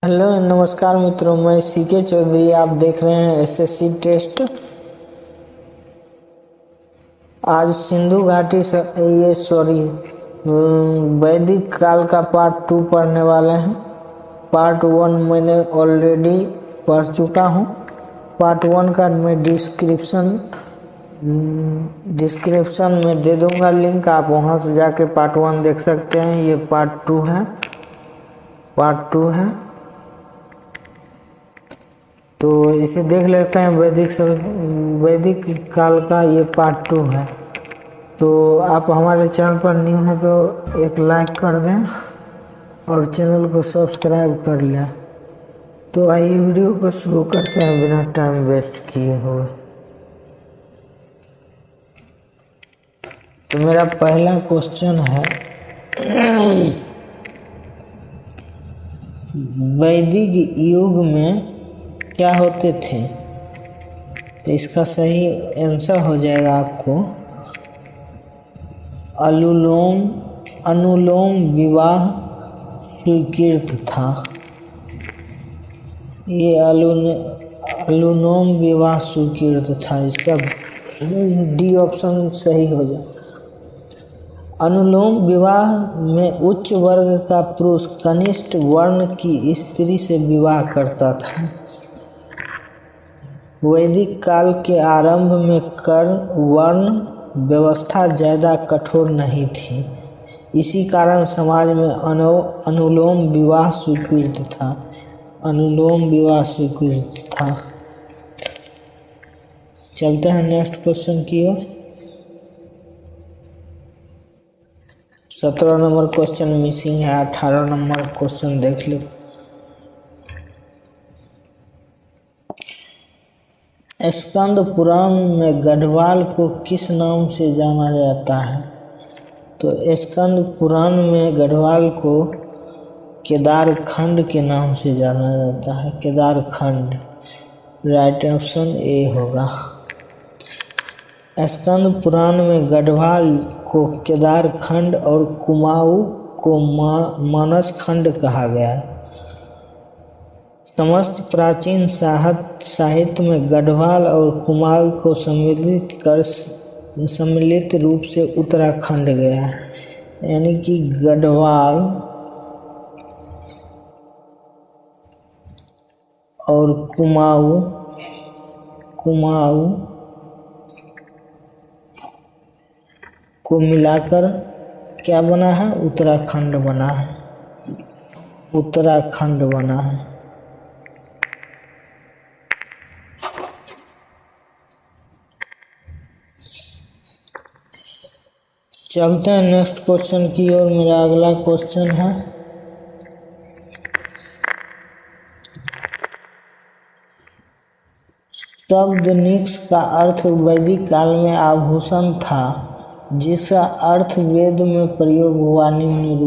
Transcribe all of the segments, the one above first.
Hello नमस्कार मित्रों, मैं सीके चौधरी। आप देख रहे हैं एसएससी टेस्ट। आज सिंधु घाटी वैदिक काल का पार्ट 2 पढ़ने वाले हैं। पार्ट 1 मैंने ऑलरेडी पढ़ चुका हूं। पार्ट 1 का मैं डिस्क्रिप्शन में दे दूंगा लिंक, आप वहां से जाके पार्ट 1 देख सकते हैं। ये पार्ट 2 है। तो इसे देख लेते हैं। वैदिक काल का ये पार्ट 2 है। तो आप हमारे चैनल पर न्यू हैं तो एक लाइक कर दें और चैनल को सब्सक्राइब कर लें। तो आइए वीडियो को शुरू करते हैं बिना टाइम वेस्ट किए हुए। तो मेरा पहला क्वेश्चन है, वैदिक युग में क्या होते थे? तो इसका सही आंसर हो जाएगा आपको अनुलोम विवाह स्वीकृत था। ये अनुलोम विवाह स्वीकृत था। इसका डी ऑप्शन सही हो जाए। अनुलोम विवाह में उच्च वर्ग का पुरुष कनिष्ठ वर्ण की स्त्री से विवाह करता था। वैदिक काल के आरंभ में कर्ण वर्ण व्यवस्था ज़्यादा कठोर नहीं थी। इसी कारण समाज में अनुलोम विवाह स्वीकृत था। चलते हैं नेक्स्ट क्वेश्चन की ओर। 17 नंबर क्वेश्चन मिसिंग है। 18 नंबर क्वेश्चन देख लो। स्कंद पुराण में गढ़वाल को किस नाम से जाना जाता है? तो स्कंद पुराण में गढ़वाल को केदारखंड के नाम से जाना जाता है। केदारखंड राइट ऑप्शन ए होगा। स्कंद पुराण में गढ़वाल को केदारखंड और कुमाऊं को मानस खंड कहा गया है। समस्त प्राचीन साहित्य में गढ़वाल और कुमाऊं को सम्मिलित रूप से उत्तराखंड गया है। यानी कि गढ़वाल और कुमाऊं को मिलाकर क्या बना है? उत्तराखंड बना है। चलते हैं नेक्स्ट क्वेश्चन की ओर। मेरा अगला क्वेश्चन है, शब्द निक्ष का अर्थ वैदिक काल में आभूषण था, जिसका अर्थ वेद में प्रयोग हुआ निम्न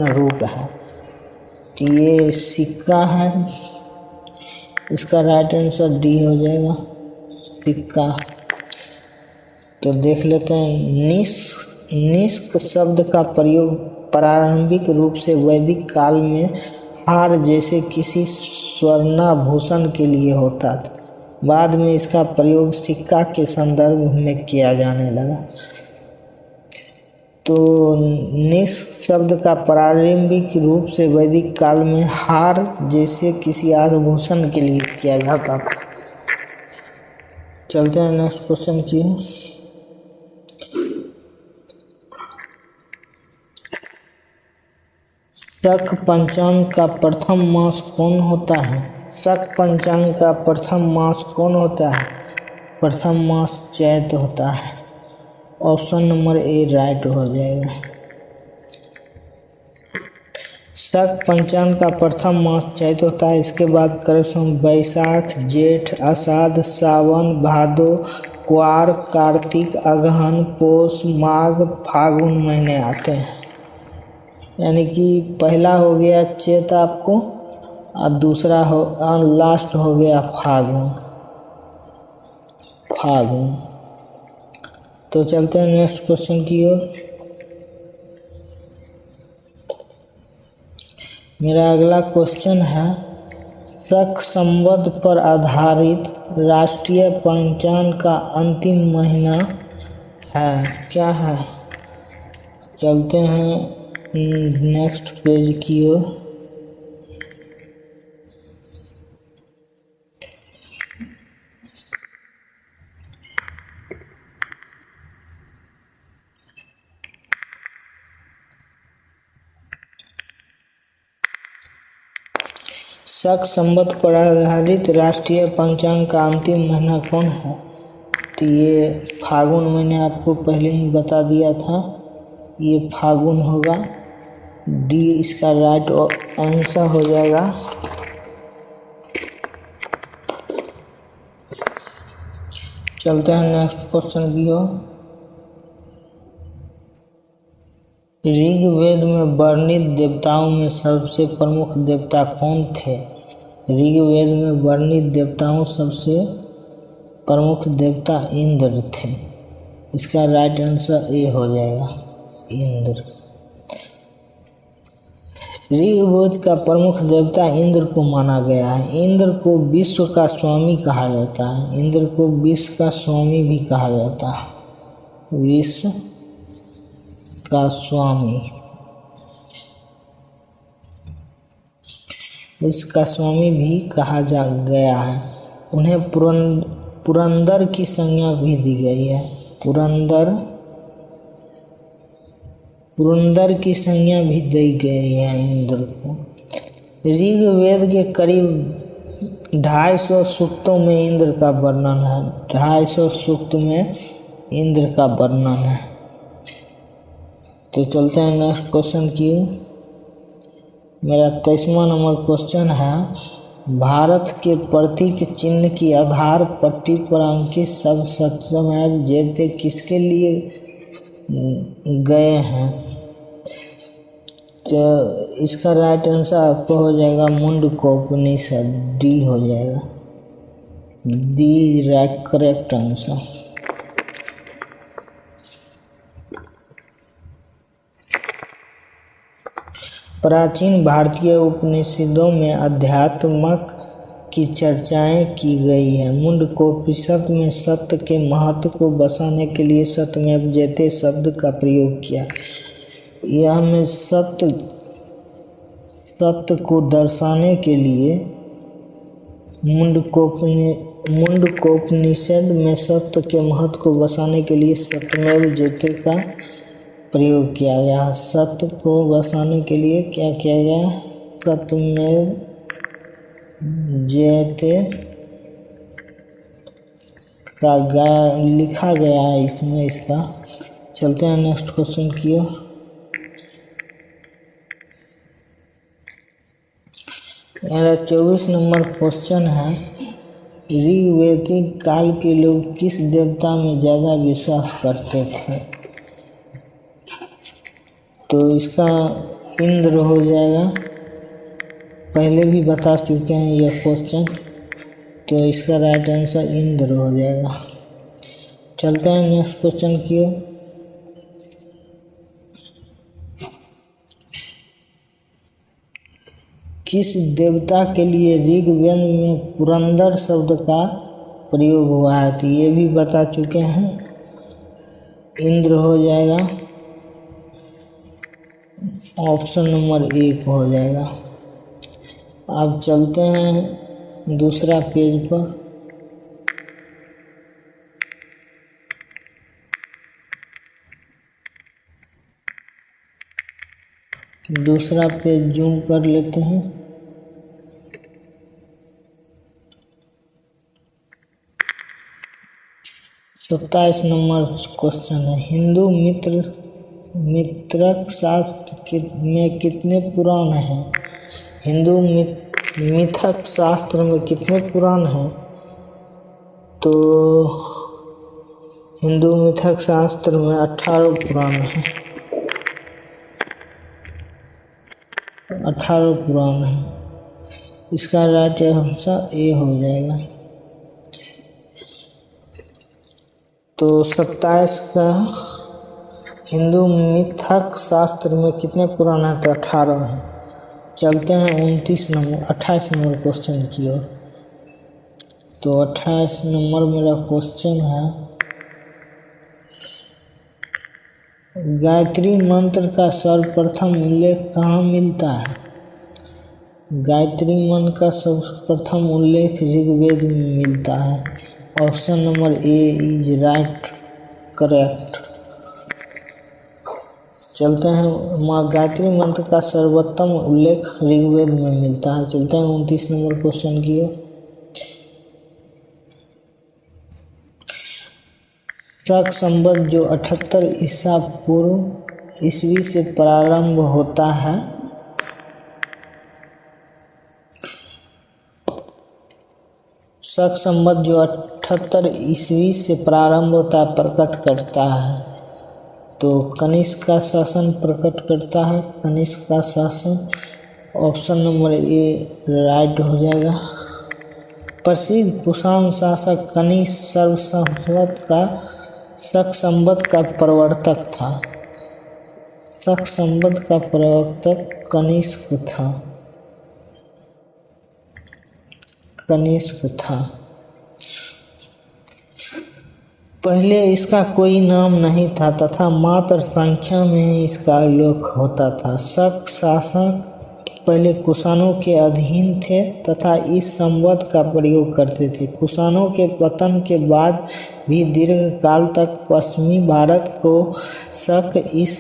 रूप है। तो ये सिक्का है। इसका राइट आंसर डी हो जाएगा, सिक्का। तो देख लेते हैं। निष्क शब्द का प्रयोग प्रारंभिक रूप से वैदिक काल में हार जैसे किसी स्वर्णाभूषण के लिए होता था। बाद में इसका प्रयोग सिक्का के संदर्भ में किया जाने लगा। तो निष्क शब्द का प्रारंभिक रूप से वैदिक काल में हार जैसे किसी आभूषण के लिए किया जाता था। चलते हैं नेक्स्ट क्वेश्चन की। शक पंचांग का प्रथम मास कौन होता है? शक पंचांग का प्रथम मास कौन होता है? प्रथम मास चैत होता है। ऑप्शन नंबर ए राइट हो जाएगा। शक पंचांग का प्रथम मास चैत होता है। इसके बाद कृष्ण, बैसाख, जेठ, आषाढ़, सावन, भादो, क्वार, कार्तिक, अगहन, पौष, माघ, फागुन महीने आते हैं। यानी कि पहला हो गया चैत आपको, और दूसरा लास्ट हो गया फागुन। तो चलते हैं नेक्स्ट क्वेश्चन की ओर। मेरा अगला क्वेश्चन है, शक संवत पर आधारित राष्ट्रीय पंचांग का अंतिम महीना है, क्या है? चलते हैं नेक्स्ट पेज की ओर। शक संवत पर आधारित राष्ट्रीय पंचांग का अंतिम महीना कौन है? तो ये फागुन मैंने आपको पहले ही बता दिया था, ये फागुन होगा। डी इसका राइट आंसर हो जाएगा। चलते हैं नेक्स्ट क्वेश्चन भी हो। ऋग्वेद में वर्णित देवताओं में सबसे प्रमुख देवता कौन थे? ऋग्वेद में वर्णित देवताओं सबसे प्रमुख देवता इंद्र थे। इसका राइट आंसर ए हो जाएगा, इंद्र। ऋग्वेद का प्रमुख देवता इंद्र को माना गया है। इंद्र को विश्व का स्वामी कहा जाता है। इंद्र को विश्व का स्वामी भी कहा जाता है, विश्व का स्वामी। इसका स्वामी भी कहा जा गया है। उन्हें पुरंदर की संज्ञा भी दी गई है। पुरंदर की संज्ञा भी दी गई है इंद्र को। ऋग्वेद के करीब 250 सूक्तों में इंद्र का वर्णन है। 250 सूक्त में इंद्र का वर्णन है। तो चलते हैं नेक्स्ट क्वेश्चन की। मेरा 23वां नंबर क्वेश्चन है, भारत के प्रतीक चिन्ह की आधार पट्टी पर अंकित शब्द सत्यमेव जयते किसके लिए गए हैं? तो इसका राइट आंसर आपको हो जाएगा मुंडकोपनिषद, डी हो जाएगा, डी करेक्ट आंसर। प्राचीन भारतीय उपनिषदों में अध्यात्मक की चर्चाएं की गई है। मुंडकोपनिषद में सत्य के महत्व को बसाने के लिए सत्यमेव जयते शब्द का प्रयोग किया। यह में सत्य को दर्शाने के लिए मुंडकोपनिषद में सत्य के महत्व को बसाने के लिए सत्यमेव जयते का प्रयोग किया गया। सत्य को बसाने के लिए क्या किया गया? सत्यमेव जयते का लिखा गया है इसमें इसका। चलते हैं नेक्स्ट क्वेश्चन की ओर। मेरा 24 नंबर क्वेश्चन है, ऋग्वैदिक काल के लोग किस देवता में ज़्यादा विश्वास करते थे? तो इसका इंद्र हो जाएगा। पहले भी बता चुके हैं यह क्वेश्चन, तो इसका राइट आंसर इंद्र हो जाएगा। चलते हैं नेक्स्ट क्वेश्चन की ओर। किस देवता के लिए ऋग्वेद में पुरंदर शब्द का प्रयोग हुआ है? तो ये भी बता चुके हैं, इंद्र हो जाएगा। ऑप्शन नंबर 1 हो जाएगा। अब चलते हैं दूसरा पेज पर। दूसरा पेज जूम कर लेते हैं। सत्ताईस नंबर क्वेश्चन है, हिंदू मित्रक शास्त्र में कितने पुराण हैं? हिंदू मिथक शास्त्र में कितने पुराण हैं? तो हिंदू मिथक शास्त्र में 18 पुराण हैं। 18 पुराण हैं। इसका राइट आंसर ए हो जाएगा। तो 27 का हिंदू मिथक शास्त्र में कितने पुराण हैं? तो 18 हैं। चलते हैं 28 नंबर क्वेश्चन की ओर। तो 28 नंबर मेरा क्वेश्चन है, गायत्री मंत्र का सर्वप्रथम उल्लेख कहाँ मिलता है? गायत्री मंत्र का सर्वप्रथम उल्लेख ऋग्वेद में मिलता है। Option number A is right correct. चलते हैं, माँ गायत्री मंत्र का सर्वोत्तम उल्लेख ऋग्वेद में मिलता है। चलते हैं 29 नंबर क्वेश्चन की ओर। शक संवत जो 78 ईसा पूर्व ईस्वी से प्रारंभ होता है, शक संवत जो 78 ईस्वी से प्रारंभ होता है प्रकट करता है। तो कनिष्क का शासन प्रकट करता है, कनिष्क का शासन। ऑप्शन नंबर ए राइट हो जाएगा। प्रसिद्ध कुषाण शासक कनिष्क शक संवत का प्रवर्तक था। शक संवत का प्रवर्तक कनिष्क था। पहले इसका कोई नाम नहीं था तथा मात्र संख्या में ही इसका उल्लेख होता था। शक शासक पहले कुषाणों के अधीन थे तथा इस संवत का प्रयोग करते थे। कुषाणों के पतन के बाद भी दीर्घ काल तक पश्चिमी भारत को शक इस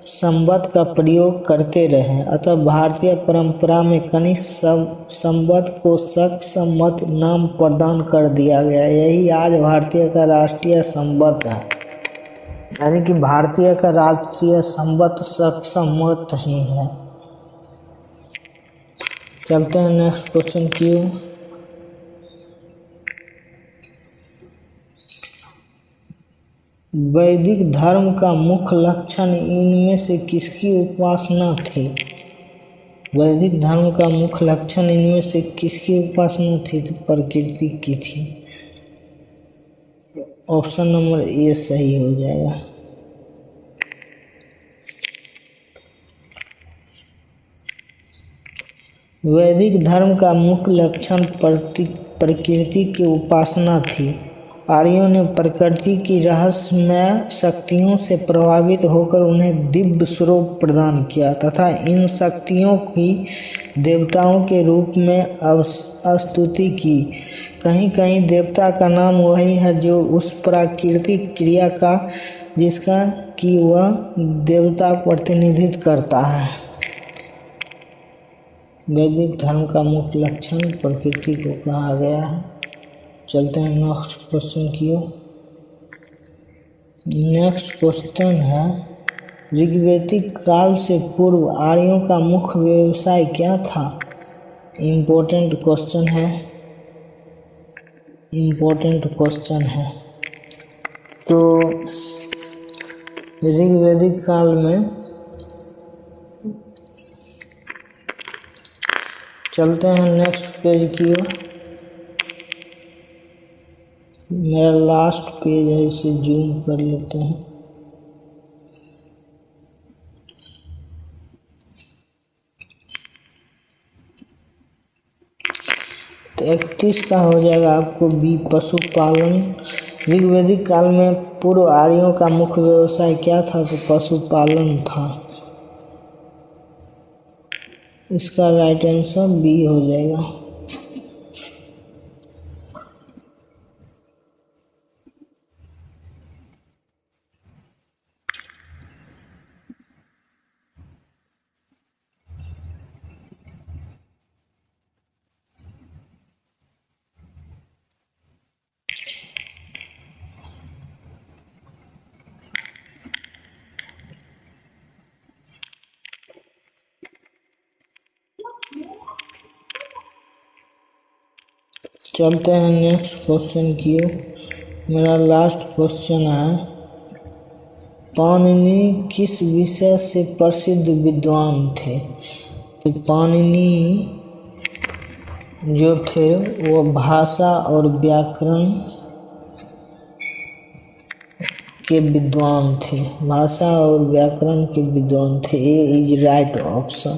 संवत का प्रयोग करते रहे। अतः भारतीय परंपरा में कनिष्क संवत को शक संवत नाम प्रदान कर दिया गया। यही आज भारतीय का राष्ट्रीय संवत है, यानी कि भारतीय का राष्ट्रीय संवत शक संवत ही है। चलते हैं नेक्स्ट क्वेश्चन की ओर। वैदिक धर्म का मुख्य लक्षण इनमें से किसकी उपासना थी? वैदिक धर्म का मुख्य लक्षण इनमें से किसकी उपासना थी? तो प्रकृति की थी। ऑप्शन नंबर ए सही हो जाएगा। वैदिक धर्म का मुख्य लक्षण प्रकृति की उपासना थी। आर्यों ने प्रकृति की रहस्यमय शक्तियों से प्रभावित होकर उन्हें दिव्य स्वरूप प्रदान किया तथा इन शक्तियों की देवताओं के रूप में स्तुति की। कहीं कहीं देवता का नाम वही है जो उस प्राकृतिक क्रिया का जिसका कि वह देवता प्रतिनिधित्व करता है। वैदिक धर्म का मुख्य लक्षण प्रकृति को कहा गया है। चलते हैं नेक्स्ट क्वेश्चन की ओर। नेक्स्ट क्वेश्चन है, ऋग्वैदिक काल से पूर्व आर्यों का मुख्य व्यवसाय क्या था? इम्पोर्टेंट क्वेश्चन है। तो ऋग्वैदिक काल में चलते हैं नेक्स्ट पेज की ओर। मेरा लास्ट पेज है, इसे जूम कर लेते हैं। तो 31 का हो जाएगा आपको बी पशुपालन। ऋग्वैदिक काल में पूर्व आर्यों का मुख्य व्यवसाय क्या था? तो पशुपालन था। इसका राइट आंसर बी हो जाएगा। चलते हैं नेक्स्ट क्वेश्चन की ओर। मेरा लास्ट क्वेश्चन है, पाणिनि किस विषय से प्रसिद्ध विद्वान थे? तो पाणिनि जो थे वो भाषा और व्याकरण के विद्वान थे। भाषा और व्याकरण के विद्वान थे। ए इज राइट ऑप्शन।